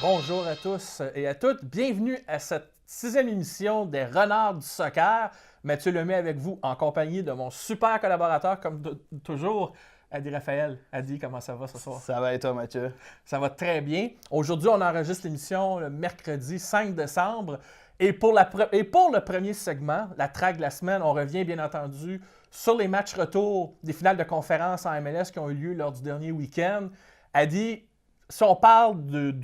Bonjour à tous et à toutes. Bienvenue à cette 6e émission des Renards du Soccer. Mathieu Lemay avec vous en compagnie de mon super collaborateur, comme toujours, Adi Raphaël. Adi, comment ça va ce soir? Ça va et toi, Mathieu? Ça va très bien. Aujourd'hui, on enregistre l'émission le mercredi 5 décembre. Et pour le premier segment, la track de la semaine, on revient bien entendu sur les matchs retour des finales de conférence en MLS qui ont eu lieu lors du dernier week-end. Adi, si on parle de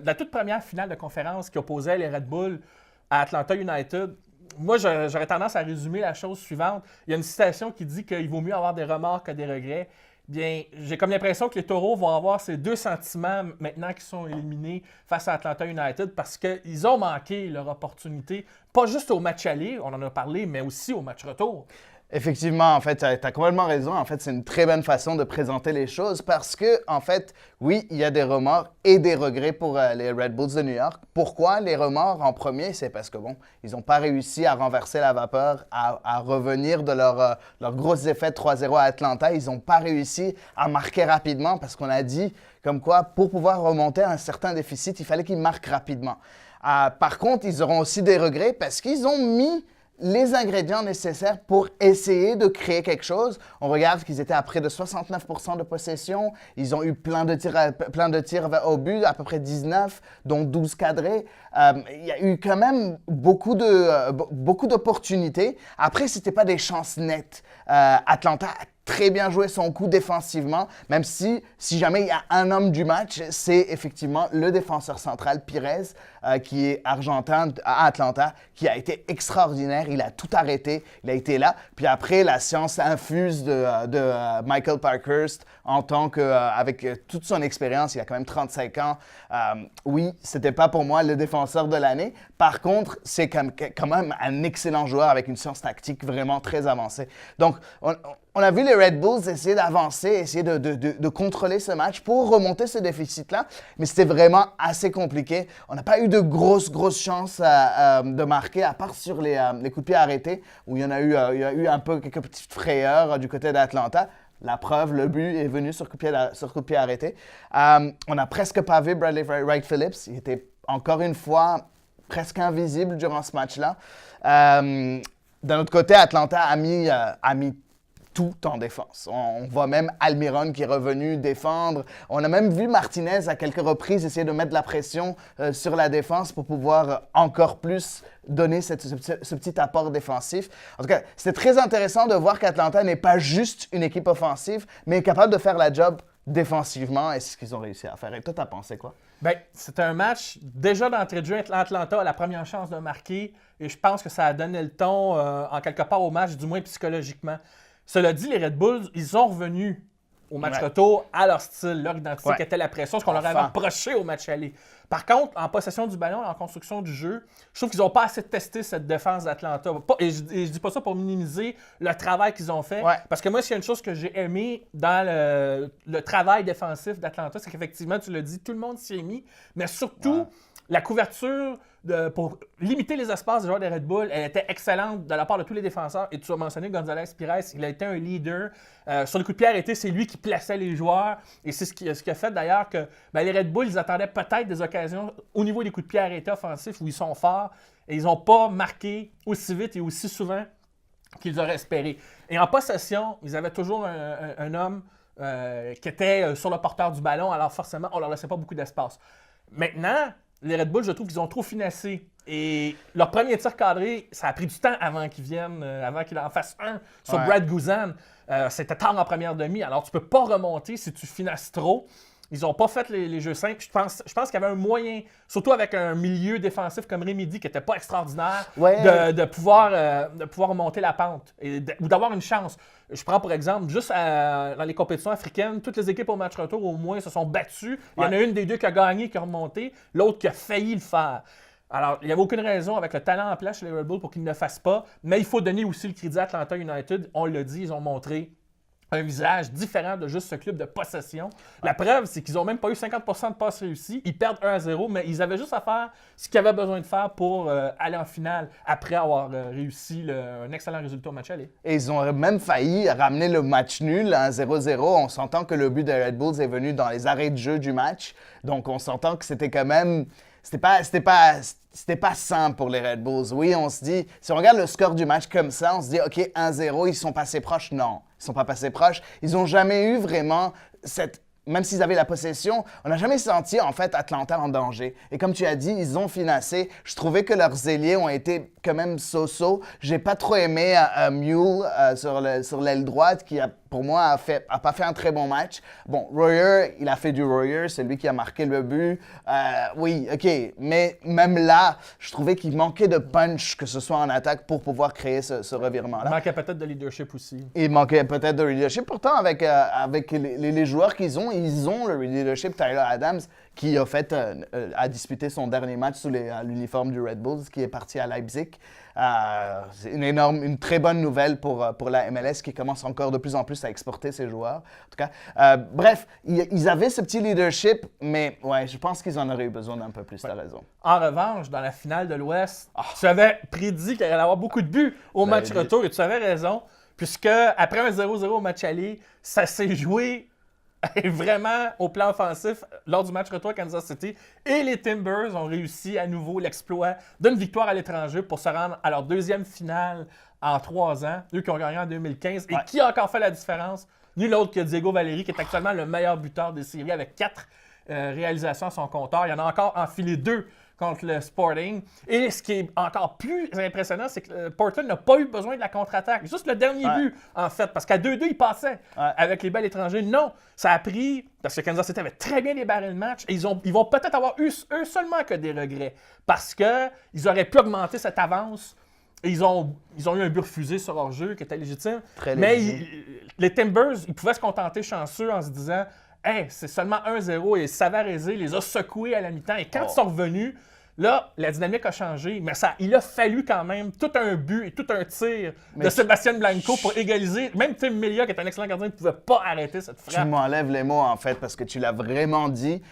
la toute première finale de conférence qui opposait les Red Bull à Atlanta United, moi, j'aurais tendance à résumer la chose suivante. Il y a une citation qui dit qu'il vaut mieux avoir des remords que des regrets. Bien, j'ai comme l'impression que les Taureaux vont avoir ces deux sentiments maintenant qu'ils sont éliminés face à Atlanta United parce qu'ils ont manqué leur opportunité, pas juste au match aller, on en a parlé, mais aussi au match retour. Effectivement, en fait, tu as complètement raison. En fait, c'est une très bonne façon de présenter les choses parce que, en fait, oui, il y a des remords et des regrets pour les Red Bulls de New York. Pourquoi les remords en premier? C'est parce que, bon, ils n'ont pas réussi à renverser la vapeur, à revenir de leur grosse défaite 3-0 à Atlanta. Ils n'ont pas réussi à marquer rapidement parce qu'on a dit, comme quoi, pour pouvoir remonter à un certain déficit, il fallait qu'ils marquent rapidement. Par contre, ils auront aussi des regrets parce qu'ils ont mis les ingrédients nécessaires pour essayer de créer quelque chose. On regarde qu'ils étaient à près de 69% de possession. Ils ont eu plein de tirs au but, à peu près 19, dont 12 cadrés. Il y a eu quand même beaucoup d'opportunités. Après, ce n'était pas des chances nettes. Atlanta a très bien joué son coup défensivement, même si jamais il y a un homme du match, c'est effectivement le défenseur central, Pires, qui est argentin à Atlanta, qui a été extraordinaire. Il a tout arrêté, il a été là. Puis après, la science infuse de Michael Parkhurst, en tant avec toute son expérience, il a quand même 35 ans. Oui, c'était pas pour moi le défenseur de l'année. Par contre, c'est quand même un excellent joueur avec une science tactique vraiment très avancée. Donc, on a vu les Red Bulls essayer d'avancer, essayer de contrôler ce match pour remonter ce déficit-là, mais c'était vraiment assez compliqué. On n'a pas eu de grosses chances de marquer, à part sur les coups de pied arrêtés, où il y a eu un peu quelques petites frayeurs du côté d'Atlanta. La preuve, le but est venu sur coup de pied arrêté. On n'a presque pas vu Bradley Wright Phillips. Il était encore une fois presque invisible durant ce match-là. D'un autre côté, Atlanta a mis tout en défense. On voit même Almiron qui est revenu défendre. On a même vu Martinez à quelques reprises essayer de mettre de la pression sur la défense pour pouvoir encore plus donner ce petit apport défensif. En tout cas, c'est très intéressant de voir qu'Atlanta n'est pas juste une équipe offensive, mais est capable de faire la job défensivement, et c'est ce qu'ils ont réussi à faire. Et toi, t'as pensé quoi? Bien, c'était un match, déjà d'entrée de jeu, Atlanta a la première chance de marquer, et je pense que ça a donné le ton, en quelque part, au match, du moins psychologiquement. Cela dit, les Red Bulls, ils sont revenus au match retour à leur style, leur identité qui était la pression, ce qu'on leur avait approché au match aller. Par contre, en possession du ballon, en construction du jeu, je trouve qu'ils n'ont pas assez testé cette défense d'Atlanta. Et je dis pas ça pour minimiser le travail qu'ils ont fait. Parce que moi, s'il y a une chose que j'ai aimé dans le travail défensif d'Atlanta, c'est qu'effectivement, tu l'as dit, tout le monde s'y est mis, mais surtout, la couverture pour limiter les espaces des joueurs des Red Bull, elle était excellente de la part de tous les défenseurs. Et tu as mentionné González Pires, il a été un leader. Sur le coup de pied arrêté, c'est lui qui plaçait les joueurs. Et c'est ce qui a fait d'ailleurs que les Red Bull, ils attendaient peut-être des occasions au niveau des coups de pied arrêtés offensifs où ils sont forts. Et ils n'ont pas marqué aussi vite et aussi souvent qu'ils auraient espéré. Et en possession, ils avaient toujours un homme qui était sur le porteur du ballon. Alors forcément, on ne leur laissait pas beaucoup d'espace. Maintenant, les Red Bulls, je trouve qu'ils ont trop financé. Et leur premier tir cadré, ça a pris du temps avant qu'ils viennent, avant qu'ils en fassent un sur Brad Guzan. C'était tard en première demi, alors tu peux pas remonter si tu finances trop. Ils n'ont pas fait les jeux simples. Je pense qu'il y avait un moyen, surtout avec un milieu défensif comme Remedy qui n'était pas extraordinaire, de pouvoir remonter la pente ou d'avoir une chance. Je prends pour exemple, juste dans les compétitions africaines, toutes les équipes au match retour au moins se sont battues. Il y en a une des deux qui a gagné, qui a remonté, l'autre qui a failli le faire. Alors, il n'y avait aucune raison avec le talent en place chez les Red Bull pour qu'ils ne le fassent pas, mais il faut donner aussi le crédit à Atlanta United. On l'a dit, ils ont montré un visage différent de juste ce club de possession. La preuve, c'est qu'ils n'ont même pas eu 50% de passes réussies. Ils perdent 1-0, mais ils avaient juste à faire ce qu'ils avaient besoin de faire pour aller en finale après avoir réussi un excellent résultat au match aller. Et ils ont même failli ramener le match nul à 0-0. On s'entend que le but des Red Bulls est venu dans les arrêts de jeu du match. Donc, on s'entend que c'était quand même... C'était pas simple pour les Red Bulls. Oui, on se dit, si on regarde le score du match comme ça, on se dit, OK, 1-0, ils sont passés proches. Non, ils sont pas passés proches. Ils n'ont jamais eu vraiment cette... Même s'ils avaient la possession, on n'a jamais senti, en fait, Atlanta en danger. Et comme tu as dit, ils ont financé. Je trouvais que leurs ailiers ont été quand même so-so. J'ai pas trop aimé Mule sur l'aile droite, qui, pour moi, a pas fait un très bon match. Bon, Royer, il a fait du Royer, c'est lui qui a marqué le but. Oui, OK, mais même là, je trouvais qu'il manquait de punch, que ce soit en attaque, pour pouvoir créer ce revirement-là. Il manquait peut-être de leadership aussi. Il manquait peut-être de leadership. Pourtant, avec les joueurs qu'ils ont, ils ont le leadership. Tyler Adams, qui a disputé son dernier match sous l'uniforme du Red Bulls, qui est parti à Leipzig. C'est une très bonne nouvelle pour la MLS, qui commence encore de plus en plus à exporter ses joueurs. En tout cas, bref, ils avaient ce petit leadership, mais ouais, je pense qu'ils en auraient eu besoin d'un peu plus, t'as raison. En revanche, dans la finale de l'Ouest, tu avais prédit qu'il allait y avoir beaucoup de buts au match retour, et tu avais raison, puisque après un 0-0 au match aller, ça s'est joué vraiment au plan offensif lors du match retour à Kansas City. Et les Timbers ont réussi à nouveau l'exploit d'une victoire à l'étranger pour se rendre à leur deuxième finale en 3 ans. Eux qui ont gagné en 2015. Et qui a encore fait la différence? Nul autre que Diego Valeri, qui est actuellement le meilleur buteur des séries avec 4 réalisations à son compteur. Il y en a encore enfilé 2 contre le Sporting. Et ce qui est encore plus impressionnant, c'est que Portland n'a pas eu besoin de la contre-attaque. Juste le dernier but, en fait, parce qu'à 2-2, il passait avec les balles étrangers. Non, ça a pris, parce que Kansas City avait très bien débarré le match, et ils vont peut-être avoir eu, eux seulement, que des regrets, parce qu'ils auraient pu augmenter cette avance. Et ils ont eu un but refusé sur leur jeu qui était légitime. Mais les Timbers, ils pouvaient se contenter chanceux en se disant... Hey, c'est seulement 1-0 et Savarese les a secoués à la mi-temps. Et quand ils sont revenus, là, la dynamique a changé. Mais il a fallu quand même tout un but et tout un tir de Sébastien Blanco pour égaliser. Même Tim Melia, qui est un excellent gardien, ne pouvait pas arrêter cette frappe. Tu m'enlèves les mots, en fait, parce que tu l'as vraiment dit.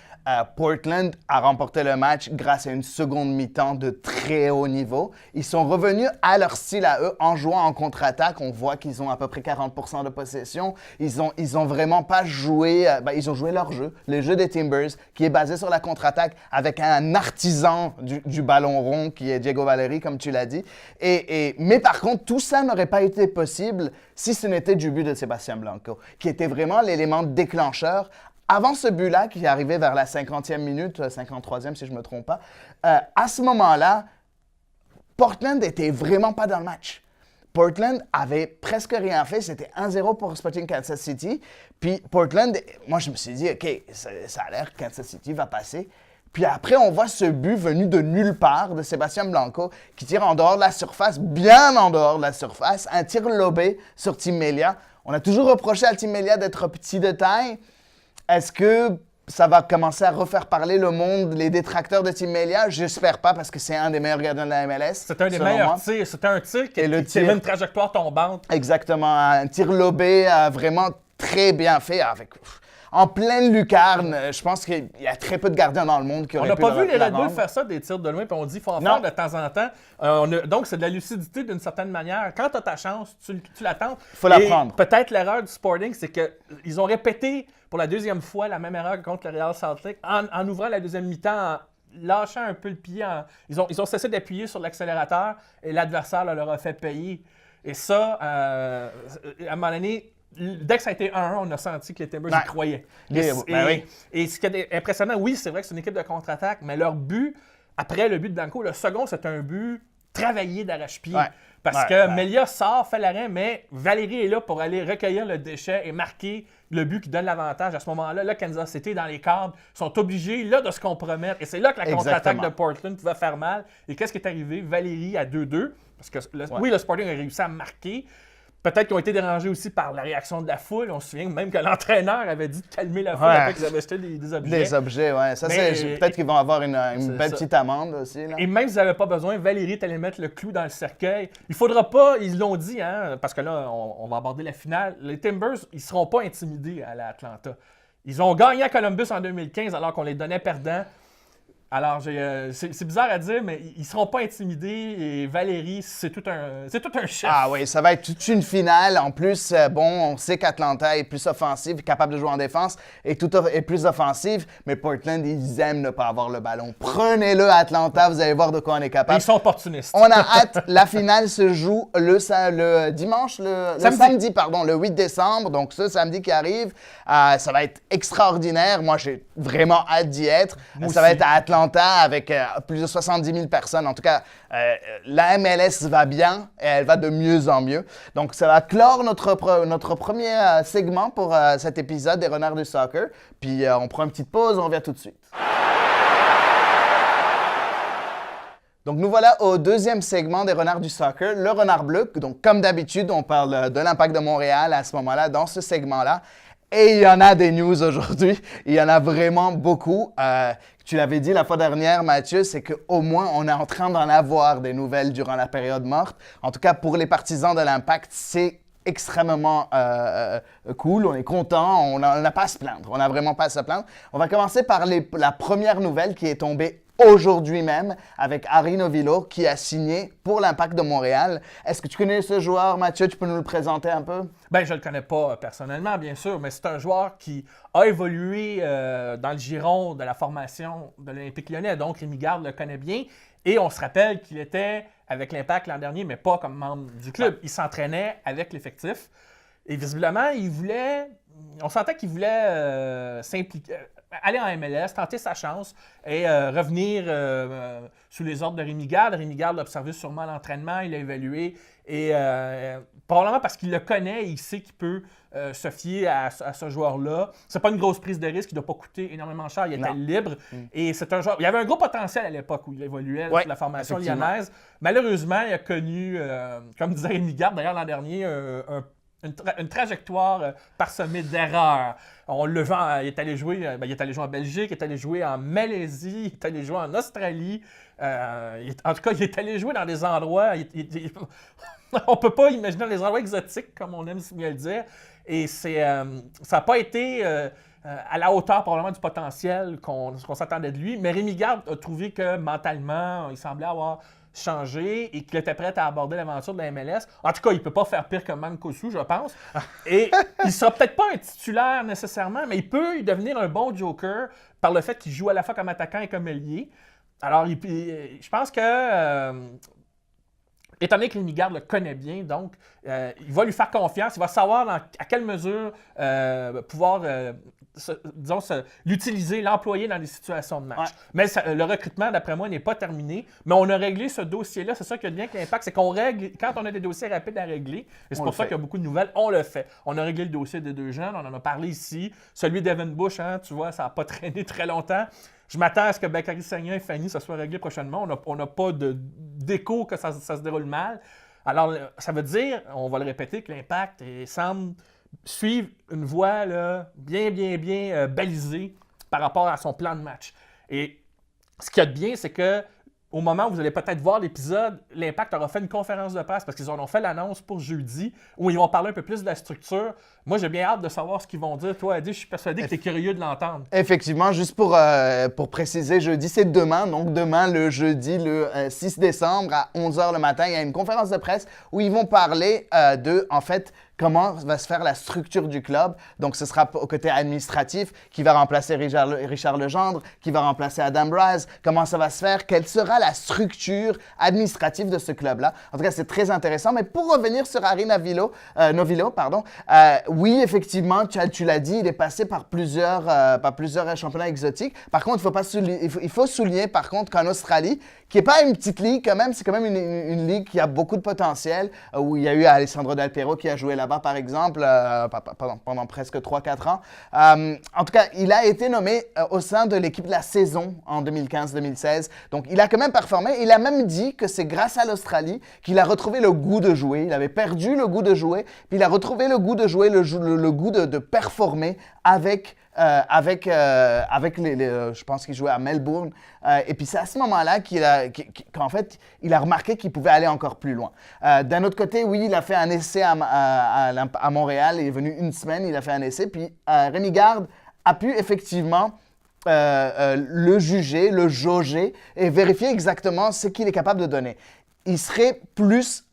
Portland a remporté le match grâce à une seconde mi-temps de très haut niveau. Ils sont revenus à leur style à eux en jouant en contre-attaque. On voit qu'ils ont à peu près 40% de possession. Ils ont vraiment pas joué... ils ont joué leur jeu, le jeu des Timbers, qui est basé sur la contre-attaque avec un artisan du ballon rond qui est Diego Valeri, comme tu l'as dit. Mais par contre, tout ça n'aurait pas été possible si ce n'était du but de Sébastien Blanco, qui était vraiment l'élément déclencheur. Avant ce but-là, qui est arrivé vers la 50e minute, 53e si je ne me trompe pas, à ce moment-là, Portland n'était vraiment pas dans le match. Portland avait presque rien fait. C'était 1-0 pour Sporting Kansas City. Puis Portland, moi je me suis dit, OK, ça a l'air que Kansas City va passer. Puis après, on voit ce but venu de nulle part de Sébastien Blanco qui tire en dehors de la surface, bien en dehors de la surface, un tir lobé sur Tim Melia. On a toujours reproché à Tim Melia d'être petit de taille. Est-ce que ça va commencer à refaire parler le monde, les détracteurs de Tim Melia? J'espère pas, parce que c'est un des meilleurs gardiens de la MLS. C'est un des meilleurs tirs. C'était un tir qui avait une trajectoire tombante. Exactement. Un tir lobé vraiment très bien fait. En pleine lucarne. Je pense qu'il y a très peu de gardiens dans le monde qui auraient pu... On n'a pas vu les Red Bulls faire ça, des tirs de loin, puis on dit qu'il faut en faire de temps en temps. Donc, c'est de la lucidité d'une certaine manière. Quand tu as ta chance, tu la tentes. Il faut la prendre. Peut-être l'erreur du Sporting, c'est qu'ils ont répété pour la deuxième fois la même erreur contre le Real Salt Lake en ouvrant la deuxième mi-temps, en lâchant un peu le pied. Ils ont cessé d'appuyer sur l'accélérateur et l'adversaire leur a fait payer. Et ça, à un moment donné... Dès que ça a été 1-1, on a senti que les Timbers y croyaient. Et ce qui est impressionnant, oui, c'est vrai que c'est une équipe de contre-attaque, mais leur but, après le but de Blanco, le second, c'est un but travaillé d'arrache-pied. Parce que Melia sort, fait l'arrêt, mais Valeri est là pour aller recueillir le déchet et marquer le but qui donne l'avantage. À ce moment-là, Kansas City, dans les cadres, sont obligés là, de se compromettre. Et c'est là que la contre-attaque de Portland pouvait faire mal. Et qu'est-ce qui est arrivé? Valeri à 2-2. Parce que, le Sporting a réussi à marquer. Peut-être qu'ils ont été dérangés aussi par la réaction de la foule. On se souvient même que l'entraîneur avait dit de calmer la foule Ouais. après qu'ils avaient jeté des objets. Des objets, ouais. Ça, peut-être qu'ils vont avoir une belle petite amende aussi. Là. Et même s'ils n'avaient pas besoin, Valérie est allée mettre le clou dans le cercueil. Il faudra pas, ils l'ont dit, hein, parce que là, on va aborder la finale. Les Timbers, ils seront pas intimidés à l'Atlanta. Ils ont gagné à Columbus en 2015 alors qu'on les donnait perdants. Alors, c'est bizarre à dire, mais ils ne seront pas intimidés. Et Valérie, c'est tout un chef. Ah oui, ça va être toute une finale. En plus, on sait qu'Atlanta est plus offensive, capable de jouer en défense, et est plus offensive. Mais Portland, ils aiment ne pas avoir le ballon. Prenez-le, Atlanta, vous allez voir de quoi on est capable. Ils sont opportunistes. On a hâte. La finale se joue le dimanche, le samedi, le 8 décembre. Donc, ce samedi qui arrive, ça va être extraordinaire. Moi, j'ai vraiment hâte d'y être. Ça va être à Atlanta avec plus de 70 000 personnes. En tout cas, la MLS va bien et elle va de mieux en mieux. Donc, ça va clore notre premier segment pour cet épisode des Renards du Soccer. Puis, on prend une petite pause, on revient tout de suite. Donc, nous voilà au deuxième segment des Renards du Soccer, le Renard Bleu. Donc, comme d'habitude, on parle de l'Impact de Montréal à ce moment-là, dans ce segment-là. Et il y en a des news aujourd'hui. Il y en a vraiment beaucoup. Tu l'avais dit la fois dernière, Mathieu, c'est qu'au moins, on est en train d'en avoir des nouvelles durant la période morte. En tout cas, pour les partisans de l'Impact, c'est extrêmement cool. On est content. On n'a pas à se plaindre. On n'a vraiment pas à se plaindre. On va commencer par la première nouvelle qui est tombée aujourd'hui même avec Harry Novillo qui a signé pour l'Impact de Montréal. Est-ce que tu connais ce joueur, Mathieu? Tu peux nous le présenter un peu? Ben, je le connais pas personnellement, bien sûr, mais c'est un joueur qui a évolué dans le giron de la formation de l'Olympique Lyonnais. Donc, Rémi Garde le connaît bien. Et on se rappelle qu'il était avec l'Impact l'an dernier, mais pas comme membre du club. Il s'entraînait avec l'effectif. Et visiblement, on sentait qu'il voulait s'impliquer, aller en MLS, tenter sa chance et revenir sous les ordres de Rémi Garde. Rémi Garde l'a observé sûrement l'entraînement, il l'a évalué et probablement parce qu'il le connaît et il sait qu'il peut se fier à ce joueur-là. C'est pas une grosse prise de risque, il ne doit pas coûter énormément cher, il était libre. Et c'est un joueur. Il y avait un gros potentiel à l'époque où il évoluait sur la formation lyonnaise. Malheureusement, il a connu, comme disait Rémi Garde d'ailleurs l'an dernier, une trajectoire parsemée d'erreurs. On le vend, il est allé jouer en Belgique, il est allé jouer en Malaisie, il est allé jouer en Australie. En tout cas, il est allé jouer dans des endroits. On ne peut pas imaginer des endroits exotiques, comme on aime bien le dire. Et ça n'a pas été à la hauteur probablement du potentiel qu'on s'attendait de lui. Mais Rémi Garde a trouvé que mentalement, il semblait avoir changé et qu'il était prêt à aborder l'aventure de la MLS. En tout cas, il ne peut pas faire pire que Mankosu, je pense. Et il ne sera peut-être pas un titulaire nécessairement, mais il peut devenir un bon joker par le fait qu'il joue à la fois comme attaquant et comme ailier. Alors, je pense que, étant donné que Rémi Garde le connaît bien, donc, il va lui faire confiance, il va savoir à quelle mesure pouvoir l'utiliser, l'employer dans des situations de match. Ouais. Mais le recrutement, d'après moi, n'est pas terminé. Mais on a réglé ce dossier-là. C'est ça qui est bien avec l'Impact, c'est qu'on règle, quand on a des dossiers rapides à régler, et c'est pour ça qu'il y a beaucoup de nouvelles, on le fait. On a réglé le dossier des deux jeunes, on en a parlé ici. Celui d'Evan Bush, hein, tu vois, ça n'a pas traîné très longtemps. Je m'attends à ce que Bakary Sagnan et Fanny, ça soit réglé prochainement. On n'a pas d'écho que ça se déroule mal. Alors, ça veut dire, on va le répéter, que l'Impact semble suivre une voie là, bien balisée par rapport à son plan de match. Et ce qu'il y a de bien, c'est que au moment où vous allez peut-être voir l'épisode, l'Impact aura fait une conférence de presse parce qu'ils en ont fait l'annonce pour jeudi où ils vont parler un peu plus de la structure. Moi, j'ai bien hâte de savoir ce qu'ils vont dire. Toi, Adi, je suis persuadé que tu es curieux de l'entendre. Effectivement, juste pour préciser, jeudi, c'est demain. Donc, demain, le jeudi, le 6 décembre, à 11h le matin, il y a une conférence de presse où ils vont parler en fait, comment va se faire la structure du club. Donc, ce sera au côté administratif, qui va remplacer Richard Legendre, qui va remplacer Adam Braz. Comment ça va se faire? Quelle sera la structure administrative de ce club-là? En tout cas, c'est très intéressant. Mais pour revenir sur Harry Novillo, oui, effectivement, tu l'as dit, il est passé par plusieurs championnats exotiques. Par contre, il faut souligner, par contre, qu'en Australie, qui n'est pas une petite ligue quand même, c'est quand même une ligue qui a beaucoup de potentiel, où il y a eu Alessandro Del Piero qui a joué là là-bas, par exemple, pendant presque 3-4 ans. En tout cas, il a été nommé au sein de l'équipe de la saison en 2015-2016. Donc, il a quand même performé. Il a même dit que c'est grâce à l'Australie qu'il a retrouvé le goût de jouer. Il avait perdu le goût de jouer, puis il a retrouvé le goût de jouer, le goût de performer avec je pense qu'il jouait à Melbourne. Et puis c'est à ce moment-là qu'en fait, il a remarqué qu'il pouvait aller encore plus loin. D'un autre côté, oui, il a fait un essai à Montréal. Il est venu une semaine, il a fait un essai. Puis Rémi Garde a pu effectivement le juger, le jauger et vérifier exactement ce qu'il est capable de donner. Il serait plus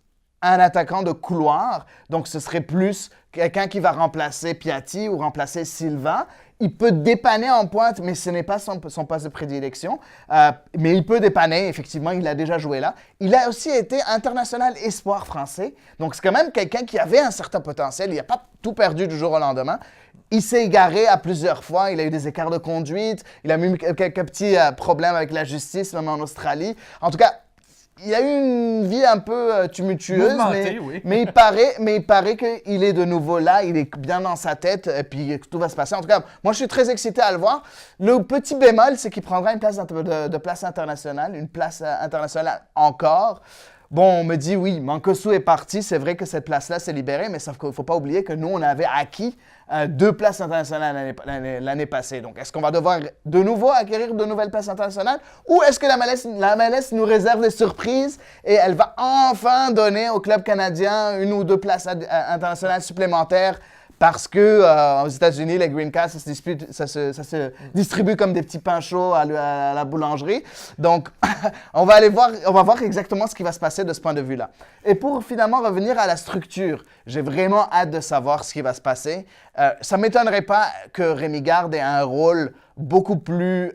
un attaquant de couloir, donc ce serait plus quelqu'un qui va remplacer Piatti ou remplacer Silva. Il peut dépanner en pointe, mais ce n'est pas son poste de prédilection. Mais il peut dépanner, effectivement, il a déjà joué là. Il a aussi été international espoir français. Donc, c'est quand même quelqu'un qui avait un certain potentiel. Il n'a pas tout perdu du jour au lendemain. Il s'est égaré à plusieurs fois. Il a eu des écarts de conduite. Il a eu quelques petits problèmes avec la justice, même en Australie. En tout cas, il a eu une vie un peu tumultueuse, mais il paraît qu'il est de nouveau là, il est bien dans sa tête, et puis tout va se passer. En tout cas, moi, je suis très excité à le voir. Le petit bémol, c'est qu'il prendra une place de place internationale, une place internationale encore. Bon, on me dit, oui, Mancosu est parti, c'est vrai que cette place-là s'est libérée, mais il ne faut pas oublier que nous, on avait acquis 2 places internationales l'année passée. Donc, est-ce qu'on va devoir de nouveau acquérir de nouvelles places internationales ou est-ce que la MLS nous réserve des surprises et elle va enfin donner au club canadien 1 ou 2 places internationales supplémentaires? Parce que aux États-Unis, les green cards, ça se distribue comme des petits pains chauds à la boulangerie. Donc, on va voir exactement ce qui va se passer de ce point de vue-là. Et pour finalement revenir à la structure, j'ai vraiment hâte de savoir ce qui va se passer. Ça ne m'étonnerait pas que Rémi Garde ait un rôle beaucoup plus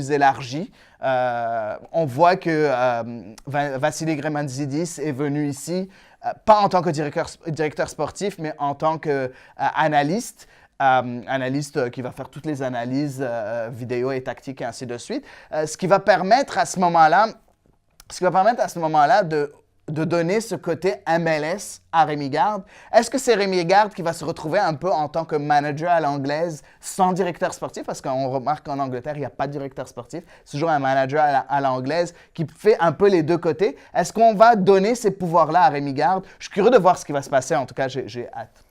élargi. On voit que Vassili Gremanzidis est venu ici, pas en tant que directeur sportif, mais en tant qu'analyste. Analyste qui va faire toutes les analyses vidéo et tactiques et ainsi de suite. Ce qui va permettre à ce moment-là de donner ce côté MLS à Rémi Garde. Est-ce que c'est Rémi Garde qui va se retrouver un peu en tant que manager à l'anglaise sans directeur sportif? Parce qu'on remarque qu'en Angleterre, il n'y a pas de directeur sportif. C'est toujours un manager à l'anglaise qui fait un peu les deux côtés. Est-ce qu'on va donner ces pouvoirs-là à Rémi Garde? Je suis curieux de voir ce qui va se passer. En tout cas, j'ai hâte.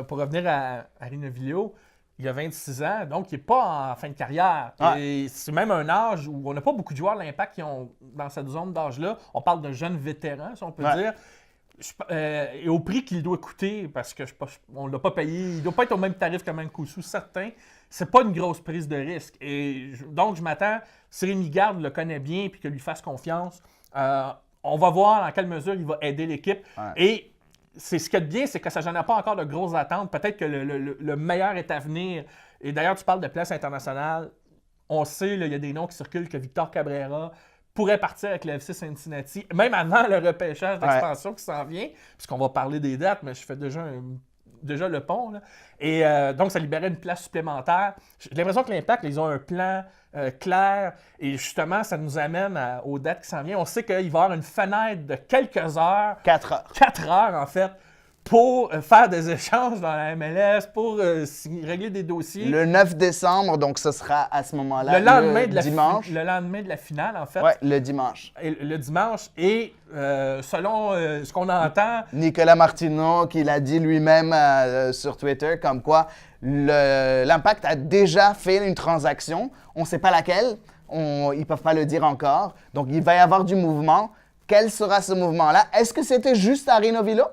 Pour revenir à Rinovillo, il a 26 ans, donc il n'est pas en fin de carrière. Et c'est même un âge où on n'a pas beaucoup de joueurs de l'Impact qui ont dans cette zone d'âge-là. On parle de jeunes vétérans, si on peut dire. Et au prix qu'il doit coûter, parce qu'on ne l'a pas payé, il ne doit pas être au même tarif que Mancosu, certain. C'est pas une grosse prise de risque. Et donc, je m'attends, si Rémi Garde le connaît bien et qu'il lui fasse confiance, on va voir dans quelle mesure il va aider l'équipe. Et ce qu'il y a de bien, c'est que ça ne génère pas encore de grosses attentes. Peut-être que le meilleur est à venir. Et d'ailleurs, tu parles de place internationale. On sait, il y a des noms qui circulent que Victor Cabrera pourrait partir avec le FC Cincinnati, même avant le repêchage d'expansion qui s'en vient, puisqu'on va parler des dates, mais je fais déjà le pont. Là. Et donc, ça libérait une place supplémentaire. J'ai l'impression que l'Impact, ils ont un plan clair et justement, ça nous amène aux dates qui s'en viennent. On sait qu'il va y avoir une fenêtre de quelques heures. 4 heures. 4 heures, en fait, pour faire des échanges dans la MLS, pour régler des dossiers. Le 9 décembre, donc ce sera à ce moment-là, dimanche. Le lendemain de la finale, en fait. Oui, le dimanche. Le dimanche. Et selon ce qu'on entend... Nicolas Martineau, qui l'a dit lui-même sur Twitter, comme quoi l'Impact a déjà fait une transaction. On ne sait pas laquelle. Ils ne peuvent pas le dire encore. Donc, il va y avoir du mouvement. Quel sera ce mouvement-là? Est-ce que c'était juste à Rinovillo?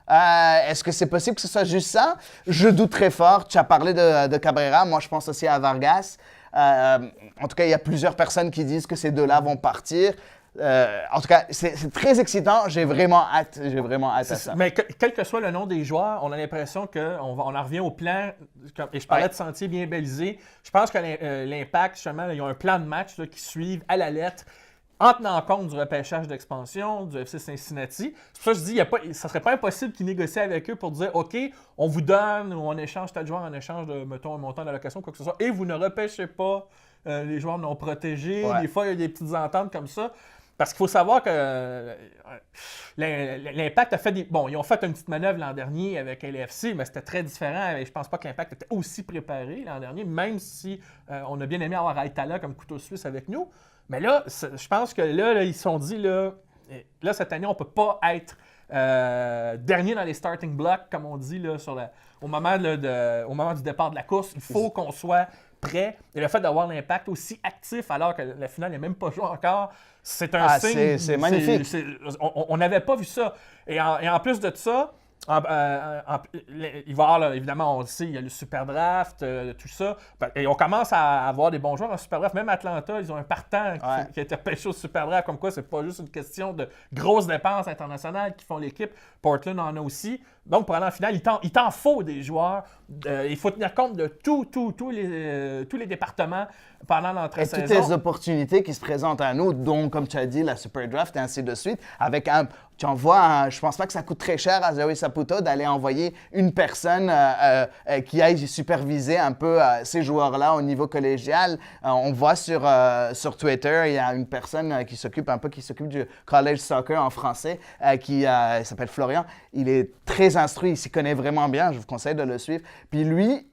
Est-ce que c'est possible que ce soit juste ça? Je doute très fort. Tu as parlé de Cabrera. Moi, je pense aussi à Vargas. En tout cas, il y a plusieurs personnes qui disent que ces deux-là vont partir. En tout cas, c'est très excitant. J'ai vraiment hâte à ça. Mais quel que soit le nom des joueurs, on a l'impression qu'on en revient au plan. Et je parlais de sentier bien balisé. Je pense que l'Impact, justement, ils ont un plan de match là, qui suivent à la lettre, en tenant compte du repêchage d'expansion du FC Cincinnati. C'est pour ça que je dis, ça ne serait pas impossible qu'ils négocient avec eux pour dire « OK, on vous donne ou on échange tel joueur en échange de, mettons, un montant d'allocation, quoi que ce soit, et vous ne repêchez pas les joueurs non protégés. » Des fois, il y a des petites ententes comme ça. Parce qu'il faut savoir que l'Impact a fait des... Bon, ils ont fait une petite manœuvre l'an dernier avec LAFC, mais c'était très différent. Et je pense pas que l'Impact était aussi préparé l'an dernier, même si on a bien aimé avoir Aitala comme couteau suisse avec nous. Mais là, je pense que là, ils se sont dit, là, cette année, on peut pas être dernier dans les starting blocks, comme on dit, là, au moment du départ de la course. Il faut qu'on soit prêt. Et le fait d'avoir l'Impact aussi actif alors que la finale n'est même pas jouée encore, c'est un signe. C'est magnifique. On n'avait pas vu ça. Et en plus de ça, il va y avoir, là, évidemment, on le sait, il y a le Super Draft, tout ça. Et on commence à avoir des bons joueurs en Super Draft. Même Atlanta, ils ont un partant qui a été repêché au Super Draft. Comme quoi, c'est pas juste une question de grosses dépenses internationales qui font l'équipe. Portland en a aussi. Donc, pour aller en finale, il t'en faut des joueurs. Il faut tenir compte de tous les départements pendant l'entre-saison. Et toutes les opportunités qui se présentent à nous, dont, comme tu as dit, la Super Draft et ainsi de suite. Tu envoies, je pense pas que ça coûte très cher à Joey Saputo d'aller envoyer une personne qui aille superviser un peu ces joueurs-là au niveau collégial. On voit sur Twitter, il y a une personne qui s'occupe du college soccer en français, il s'appelle Florian. Il est très instruit, il s'y connaît vraiment bien, je vous conseille de le suivre. Puis lui,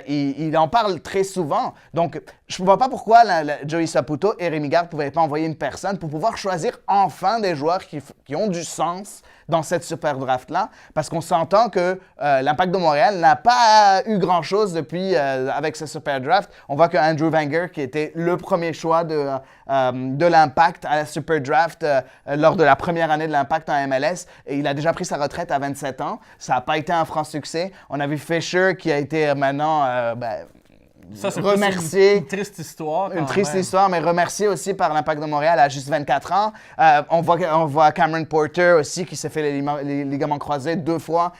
il en parle très souvent. Donc, je ne vois pas pourquoi Joey Saputo et Rémi Garde ne pouvaient pas envoyer une personne pour pouvoir choisir enfin des joueurs qui ont du sens dans cette Super Draft-là, parce qu'on s'entend que l'Impact de Montréal n'a pas eu grand-chose depuis avec ce Super Draft. On voit que Andrew Wenger, qui était le premier choix de l'Impact à la Super Draft lors de la première année de l'Impact en MLS, et il a déjà pris sa retraite à 27 ans. Ça n'a pas été un franc succès. On a vu Fisher qui a été maintenant... Ça, c'est remercié. Une triste histoire. Une triste histoire, mais remercié aussi par l'Impact de Montréal à juste 24 ans. On voit Cameron Porter aussi qui s'est fait les ligaments croisés 2 fois,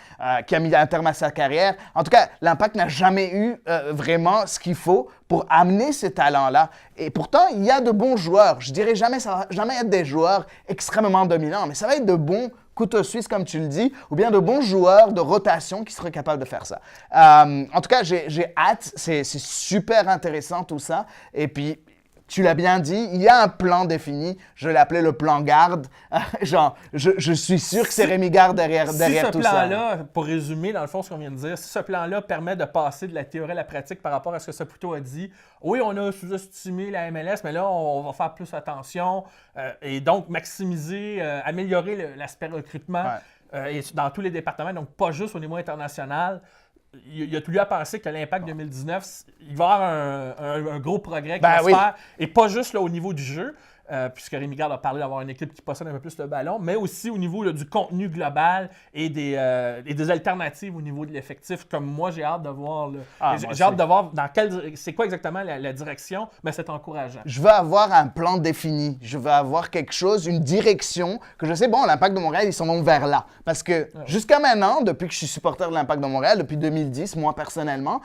qui a mis un terme à sa carrière. En tout cas, l'Impact n'a jamais eu vraiment ce qu'il faut pour amener ces talents-là. Et pourtant, il y a de bons joueurs. Je dirais jamais, ça va jamais être des joueurs extrêmement dominants, mais ça va être de bons couteau suisse, comme tu le dis, ou bien de bons joueurs de rotation qui seraient capables de faire ça. En tout cas, j'ai hâte. C'est super intéressant tout ça. Et puis, tu l'as bien dit, il y a un plan défini. Je l'appelais le plan Garde. Je suis sûr que c'est Rémi Garde derrière tout ça. Si ce plan-là, pour résumer, dans le fond, ce qu'on vient de dire, si ce plan-là permet de passer de la théorie à la pratique par rapport à ce que Saputo a dit, oui, on a sous-estimé la MLS, mais là, on va faire plus attention et donc maximiser, améliorer l'aspect recrutement et dans tous les départements, donc pas juste au niveau international. Il a tout lieu à penser que l'Impact 2019, il va y avoir un gros progrès qui va se faire, et pas juste là, au niveau du jeu, puisque Rémi Garde a parlé d'avoir une équipe qui possède un peu plus le ballon, mais aussi au niveau là, du contenu global et des alternatives au niveau de l'effectif, comme moi j'ai hâte de voir. J'ai hâte de voir c'est quoi exactement la direction, mais c'est encourageant. Je veux avoir un plan défini, je veux avoir quelque chose, une direction, que je sais, bon, l'Impact de Montréal, ils s'en vont vers là. Parce que jusqu'à maintenant, depuis que je suis supporter de l'Impact de Montréal, depuis 2010, moi personnellement,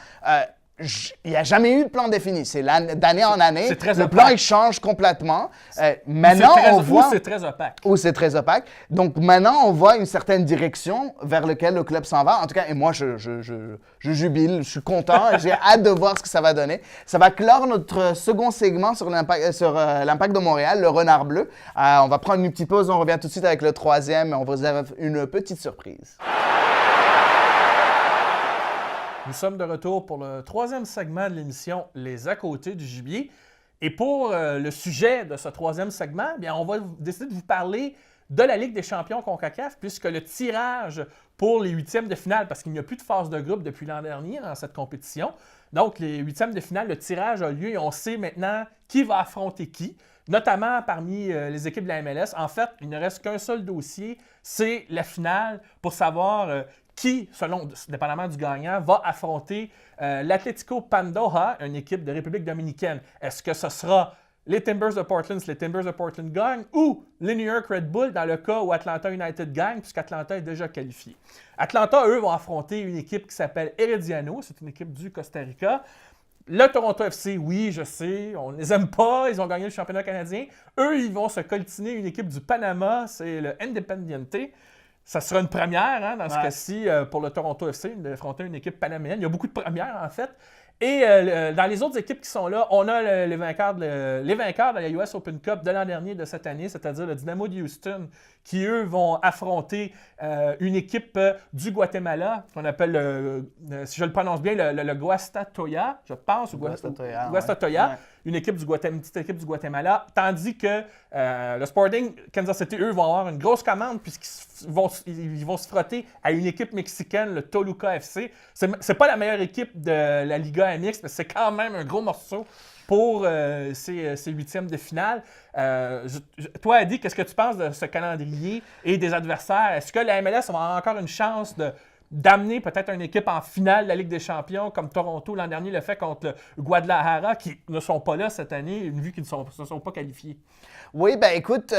il n'y a jamais eu de plan défini. C'est d'année en année. C'est très le opaque. plan, il change complètement. Maintenant, on voit... Ou c'est très opaque. Ou c'est très opaque. Donc, maintenant, on voit une certaine direction vers laquelle le club s'en va. En tout cas, et moi, je jubile, je suis content. J'ai hâte de voir ce que ça va donner. Ça va clore notre second segment sur l'Impact de Montréal, le Renard Bleu. On va prendre une petite pause. On revient tout de suite avec le troisième. On vous a une petite surprise. Nous sommes de retour pour le troisième segment de l'émission Les à côté du gibier. Et pour le sujet de ce troisième segment, bien, on va décider de vous parler de la Ligue des champions CONCACAF, puisque le tirage pour les huitièmes de finale, parce qu'il n'y a plus de phase de groupe depuis l'an dernier dans cette compétition. Donc, les huitièmes de finale, le tirage a lieu et on sait maintenant qui va affronter qui, notamment parmi les équipes de la MLS. En fait, il ne reste qu'un seul dossier, c'est la finale pour savoir qui, dépendamment du gagnant, va affronter l'Atlético Pandoja, une équipe de République dominicaine. Est-ce que ce sera les Timbers de Portland si les Timbers de Portland gagnent ou les New York Red Bulls dans le cas où Atlanta United gagne, puisqu'Atlanta est déjà qualifié. Atlanta, eux, vont affronter une équipe qui s'appelle Herediano, c'est une équipe du Costa Rica. Le Toronto FC, oui, je sais, on ne les aime pas, ils ont gagné le championnat canadien. Eux, ils vont se coltiner une équipe du Panama, c'est le Independiente. Ça sera une première dans ce cas-ci pour le Toronto FC d'affronter une équipe panaméenne. Il y a beaucoup de premières en fait. Et dans les autres équipes qui sont là, on a les vainqueurs de la US Open Cup de l'an dernier, de cette année, c'est-à-dire le Dynamo de Houston, qui, eux, vont affronter une équipe du Guatemala, qu'on appelle, si je le prononce bien, le Guastatoya, je pense, ou Guastatoya, Guastatoya, ouais. une petite équipe du Guatemala, tandis que le Sporting Kansas City, eux, vont avoir une grosse commande puisqu'ils vont se frotter à une équipe mexicaine, le Toluca FC. C'est pas la meilleure équipe de la Liga MX, mais c'est quand même un gros morceau pour ces huitièmes de finale. Toi, Adi, qu'est-ce que tu penses de ce calendrier et des adversaires? Est-ce que la MLS va avoir encore une chance d'amener peut-être une équipe en finale de la Ligue des champions, comme Toronto l'an dernier le fait contre le Guadalajara, qui ne sont pas là cette année, vu qu'ils ne se sont pas qualifiés? Oui, ben écoute,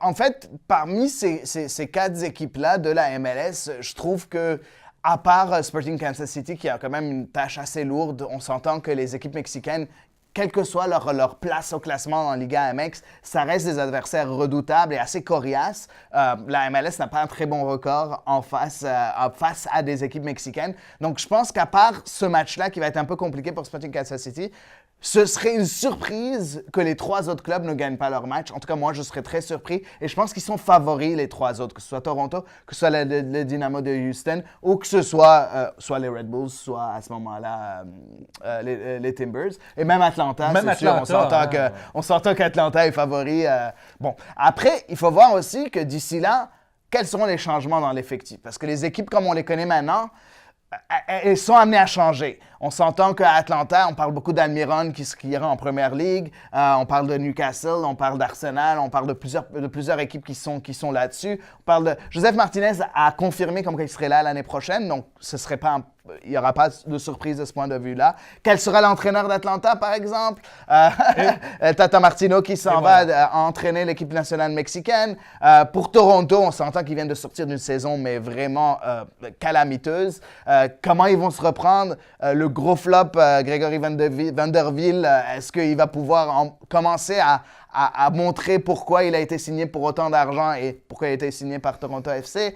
en fait, parmi ces 4 équipes-là de la MLS, je trouve que, à part Sporting Kansas City, qui a quand même une tâche assez lourde, on s'entend que les équipes mexicaines, quelle que soit leur place au classement en Liga MX, ça reste des adversaires redoutables et assez coriaces. La MLS n'a pas un très bon record face à des équipes mexicaines. Donc, je pense qu'à part ce match-là, qui va être un peu compliqué pour Sporting Kansas City, ce serait une surprise que les 3 autres clubs ne gagnent pas leur match. En tout cas, moi, je serais très surpris. Et je pense qu'ils sont favoris, les 3 autres, que ce soit Toronto, que ce soit le Dynamo de Houston, ou que ce soit les Red Bulls, soit à ce moment-là les Timbers. Et même Atlanta, c'est sûr. On s'entend qu'Atlanta est favori. Bon, après, il faut voir aussi que d'ici là, quels seront les changements dans l'effectif. Parce que les équipes, comme on les connaît maintenant, elles sont amenées à changer. On s'entend qu'à Atlanta, on parle beaucoup d'Almiron qui ira en Première Ligue. On parle de Newcastle, on parle d'Arsenal, on parle de plusieurs équipes qui sont là-dessus. On parle de Joseph Martinez a confirmé comme qu'il serait là l'année prochaine, donc il n'y aura pas de surprise de ce point de vue-là. Quel sera l'entraîneur d'Atlanta, par exemple? Tata Martino qui s'en va entraîner l'équipe nationale mexicaine. Pour Toronto, on s'entend qu'ils viennent de sortir d'une saison, mais vraiment calamiteuse. Comment ils vont se reprendre? Le gros flop, Grégory Vanderville, est-ce qu'il va pouvoir commencer à montrer pourquoi il a été signé pour autant d'argent et pourquoi il a été signé par Toronto FC?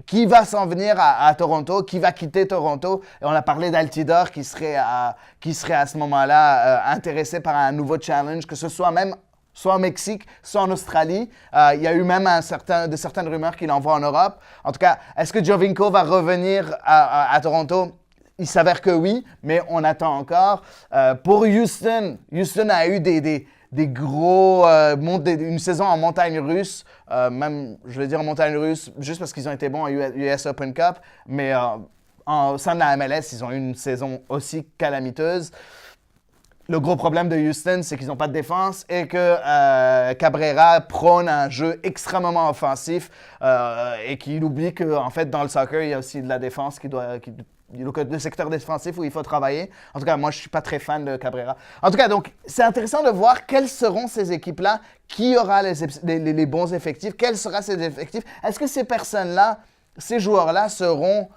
Qui va s'en venir à Toronto? Qui va quitter Toronto? Et on a parlé d'Altidor qui serait à ce moment-là intéressé par un nouveau challenge, que ce soit même soit au Mexique, soit en Australie. Il y a eu même de certaines rumeurs qu'il envoie en Europe. En tout cas, est-ce que Giovinco va revenir à Toronto? Il s'avère que oui, mais on attend encore. Pour Houston a eu une saison en montagne russe, même, je vais dire en montagne russe, juste parce qu'ils ont été bons à US Open Cup, mais au sein de la MLS, ils ont eu une saison aussi calamiteuse. Le gros problème de Houston, c'est qu'ils n'ont pas de défense et que Cabrera prône un jeu extrêmement offensif et qu'il oublie qu'en fait, dans le soccer, il y a aussi de la défense le secteur défensif où il faut travailler. En tout cas, moi, je ne suis pas très fan de Cabrera. En tout cas, donc, c'est intéressant de voir quelles seront ces équipes-là, qui aura les bons effectifs, quels seront ces effectifs. Est-ce que ces personnes-là, ces joueurs-là seront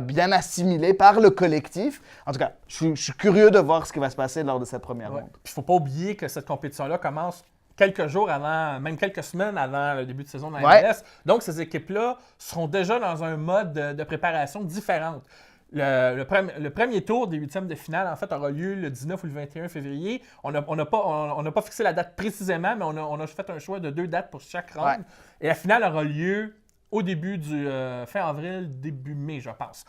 bien assimilés par le collectif? En tout cas, je suis curieux de voir ce qui va se passer lors de cette première ronde. Il ne faut pas oublier que cette compétition-là commence quelques jours avant, même quelques semaines avant le début de saison de la MLS. Donc, ces équipes-là seront déjà dans un mode de préparation différente. Le premier tour des huitièmes de finale, en fait, aura lieu le 19 ou le 21 février. On n'a pas fixé la date précisément, mais on a fait un choix de 2 dates pour chaque ronde. Ouais. Et la finale aura lieu au début du fin avril, début mai, je pense.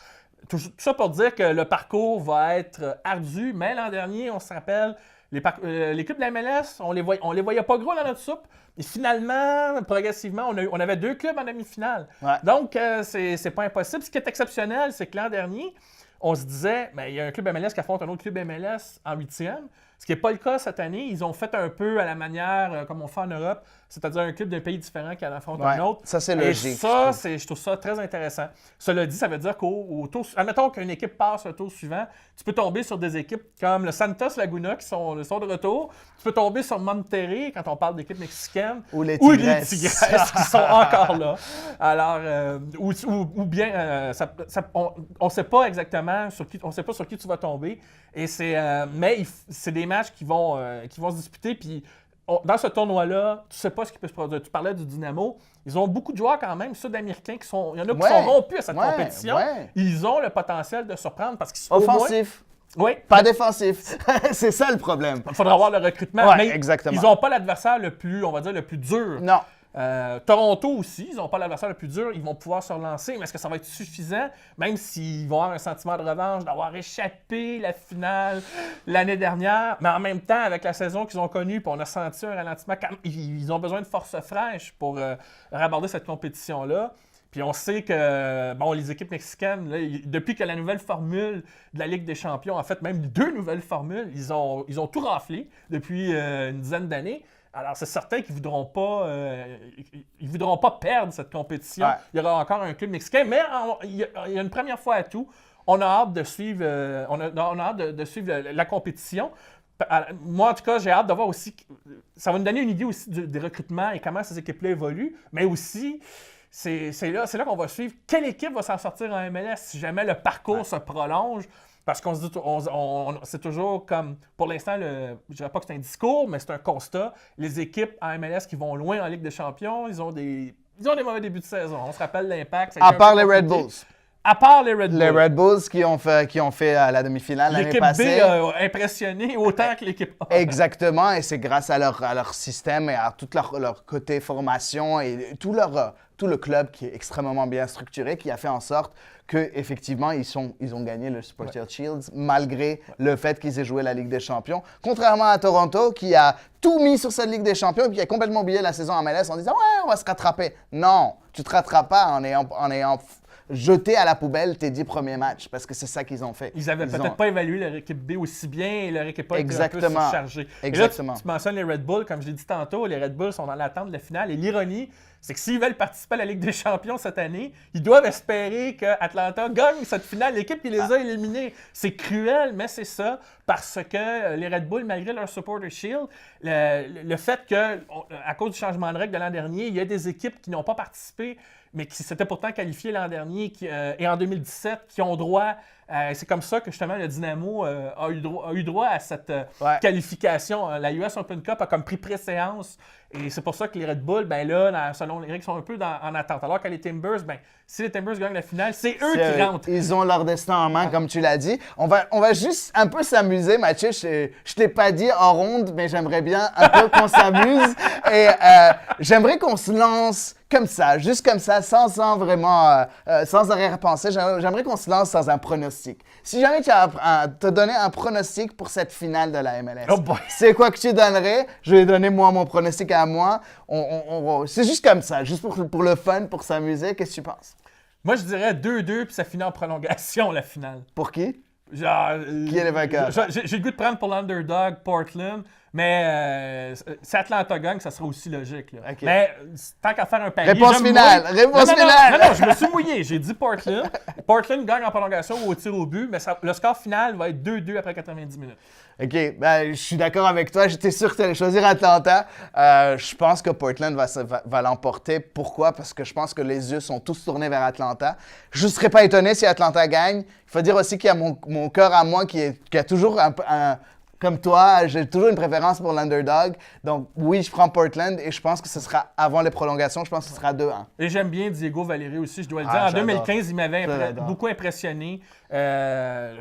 Tout ça pour dire que le parcours va être ardu, mais l'an dernier, on se rappelle, l'équipe de la MLS, on les voyait pas gros dans notre soupe. Et finalement, progressivement, on avait 2 clubs en demi-finale. Ouais. Donc, c'est pas impossible. Ce qui est exceptionnel, c'est que l'an dernier, on se disait, il y a un club MLS qui affronte un autre club MLS en 8e. Ce qui n'est pas le cas cette année. Ils ont fait un peu à la manière comme on fait en Europe, c'est-à-dire un club d'un pays différent qui en affronte un autre. Ça, c'est logique. Et ça, je trouve ça très intéressant. Cela dit, ça veut dire qu'au tour... Admettons qu'une équipe passe au tour suivant, tu peux tomber sur des équipes comme le Santos Laguna qui sont de retour. Tu peux tomber sur Monterrey quand on parle d'équipes mexicaines. Ou les Tigresses. Qui sont encore là. Alors, ou bien, on ne sait pas exactement sur qui tu vas tomber. Et mais c'est des matchs qui vont se disputer. Puis dans ce tournoi-là, tu sais pas ce qui peut se produire. Tu parlais du Dynamo. Ils ont beaucoup de joueurs quand même, sud-américains, il y en a qui sont rompus à cette compétition. Ils ont le potentiel de surprendre parce qu'ils sont offensif. Oui. Pas défensif. C'est ça le problème. Il faudra voir le recrutement. Ouais, mais exactement. Ils n'ont pas l'adversaire le plus, on va dire, le plus dur. Non. Toronto aussi, ils n'ont pas l'adversaire le plus dur, ils vont pouvoir se relancer, mais est-ce que ça va être suffisant, même s'ils vont avoir un sentiment de revanche d'avoir échappé la finale l'année dernière, mais en même temps, avec la saison qu'ils ont connue, puis on a senti un ralentissement, ils ont besoin de force fraîche pour raborder cette compétition-là. Puis on sait que, les équipes mexicaines, là, depuis que la nouvelle formule de la Ligue des champions, en fait, même 2 nouvelles formules, ils ont tout raflé depuis une dizaine d'années. Alors, c'est certain qu'ils ne voudront pas perdre cette compétition. Ouais. Il y aura encore un club mexicain, mais il y a une première fois à tout. On a hâte de suivre, de suivre la compétition. Moi, en tout cas, j'ai hâte de voir aussi. Ça va nous donner une idée aussi des recrutements et comment ces équipes-là évoluent, mais aussi. C'est là qu'on va suivre quelle équipe va s'en sortir en MLS si jamais le parcours se prolonge. Parce qu'on se dit, c'est toujours comme, pour l'instant, je ne dirais pas que c'est un discours, mais c'est un constat. Les équipes en MLS qui vont loin en Ligue des champions, ils ont des mauvais débuts de saison. On se rappelle l'Impact. À part les Red Bulls. À part les Red Bulls. Les Red Bulls qui ont fait la demi-finale l'année passée. L'équipe B a impressionné autant que l'équipe A. Exactement, et c'est grâce à leur système et à tout leur côté formation et tout le club qui est extrêmement bien structuré qui a fait en sorte qu'effectivement, ils ont gagné le Supporter Shield malgré le fait qu'ils aient joué la Ligue des champions. Contrairement à Toronto qui a tout mis sur cette Ligue des champions et qui a complètement oublié la saison en MLS en disant « Ouais, on va se rattraper ». Non, tu te rattrapes pas en ayant jeter à la poubelle tes 10 premiers matchs, parce que c'est ça qu'ils ont fait. Ils n'avaient peut-être pas évalué leur équipe B aussi bien et leur équipe A était un peu surchargée. Exactement. Et là, tu mentionnes les Red Bulls, comme je l'ai dit tantôt, les Red Bulls sont dans l'attente de la finale. Et l'ironie, c'est que s'ils veulent participer à la Ligue des champions cette année, ils doivent espérer qu'Atlanta gagne cette finale. L'équipe qui les a éliminés. C'est cruel, mais c'est ça, parce que les Red Bulls, malgré leur Supporter Shield, le fait que, à cause du changement de règle de l'an dernier, il y a des équipes qui n'ont pas participé, mais qui s'étaient pourtant qualifiés l'an dernier et en 2017, qui ont droit. C'est comme ça que justement le Dynamo a eu droit à cette qualification. La US Open Cup a comme pris préséance. Et c'est pour ça que les Red Bulls, selon les règles, sont un peu en attente. Alors que les Timbers, si les Timbers gagnent la finale, c'est eux qui rentrent. Ils ont leur destin en main, comme tu l'as dit. On va juste un peu s'amuser, Mathieu. Je t'ai pas dit en ronde, mais j'aimerais bien un peu qu'on s'amuse. Et j'aimerais qu'on se lance comme ça, juste comme ça, sans arrière-pensée. J'aimerais qu'on se lance sans un pronostic. Si jamais tu as te donné un pronostic pour cette finale de la MLS, c'est quoi que tu donnerais? Je vais donner moi mon pronostic à moi. C'est juste comme ça, juste pour le fun, pour s'amuser. Qu'est-ce que tu penses? Moi, je dirais 2-2 puis ça finit en prolongation, la finale. Pour qui? Qui est le vainqueur? J'ai le goût de prendre pour l'underdog Portland, mais si Atlanta gagne, ça sera aussi logique. Là. Okay. Mais tant qu'à faire un pari... Réponse finale! Non, je me suis mouillé. J'ai dit Portland. Portland gagne en prolongation ou au tir au but, mais le score final va être 2-2 après 90 minutes. OK, je suis d'accord avec toi. J'étais sûr que tu allais choisir Atlanta. Je pense que Portland va l'emporter. Pourquoi? Parce que je pense que les yeux sont tous tournés vers Atlanta. Je ne serais pas étonné si Atlanta gagne. Il faut dire aussi qu'il y a mon cœur à moi qui a toujours comme toi, j'ai toujours une préférence pour l'underdog. Donc oui, je prends Portland et je pense que ce sera avant les prolongations. Je pense que ce sera 2-1. Et j'aime bien Diego Valeri aussi, je dois le dire. En 2015, il m'avait beaucoup impressionné. Je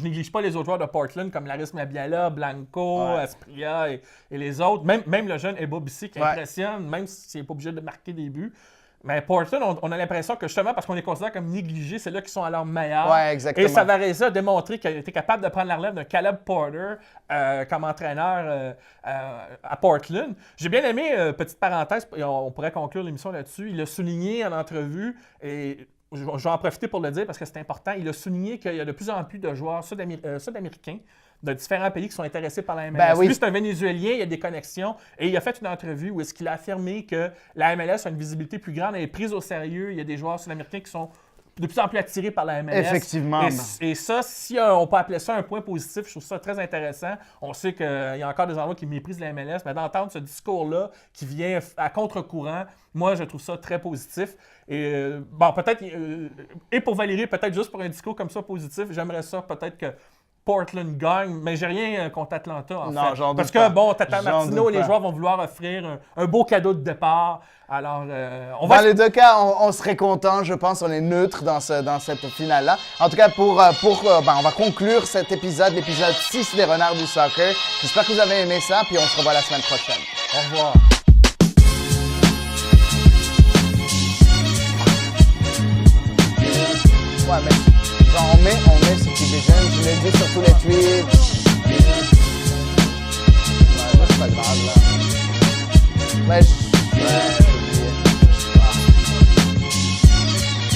néglige pas les autres joueurs de Portland comme Laris Mabiala, Blanco, Aspria et les autres. Même le jeune Ebo Bissi qui impressionne, même s'il n'est pas obligé de marquer des buts. Mais Portland, on a l'impression que justement, parce qu'on les considère comme négligés, c'est là qu'ils sont à leur meilleur. Ouais, exactement. Et Savarese a démontré qu'il était capable de prendre la relève d'un Caleb Porter comme entraîneur à Portland. J'ai bien aimé, petite parenthèse, et on pourrait conclure l'émission là-dessus, il a souligné en entrevue, et je vais en profiter pour le dire parce que c'est important, il a souligné qu'il y a de plus en plus de joueurs sud-américains de différents pays qui sont intéressés par la MLS. Ben oui. Lui, c'est un Vénézuélien, il y a des connexions. Et il a fait une entrevue où est-ce qu'il a affirmé que la MLS a une visibilité plus grande, elle est prise au sérieux. Il y a des joueurs sud-américains qui sont de plus en plus attirés par la MLS. Effectivement. Et ça, si on peut appeler ça un point positif, je trouve ça très intéressant. On sait qu'il y a encore des endroits qui méprisent la MLS, mais d'entendre ce discours-là qui vient à contre-courant, moi, je trouve ça très positif. Et peut-être, et pour Valérie, peut-être juste pour un discours comme ça positif, j'aimerais ça peut-être que Portland gagne, mais j'ai rien contre Atlanta, en Non, fait. j'en doute Parce pas. que, bon, Tata J'en Martino, doute les pas. joueurs vont vouloir offrir un beau cadeau de départ. Alors, on Dans va... les deux cas, on serait content, je pense, on est neutre dans cette finale-là. En tout cas, on va conclure cet épisode, l'épisode 6 des Renards du Soccer. J'espère que vous avez aimé ça, puis on se revoit la semaine prochaine. Au revoir. Ouais, mais genre, on met ce qui déjeune, je l'ai dit sur tous les tweets. Ouais, là, c'est pas grave, là. Ouais,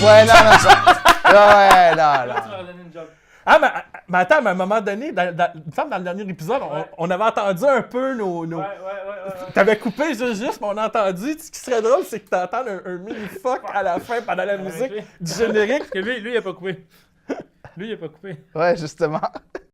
ouais, non, non, ça. Ouais, non, non. Ah, mais attends, mais à un moment donné, il me semble dans le dernier épisode, on avait entendu un peu nos... Ouais. T'avais coupé juste, mais on a entendu. Ce qui serait drôle, c'est que t'entends un mini-fuck à la fin pendant la musique du générique. Parce que lui, il a pas coupé. Lui, il a pas coupé. Ouais, justement.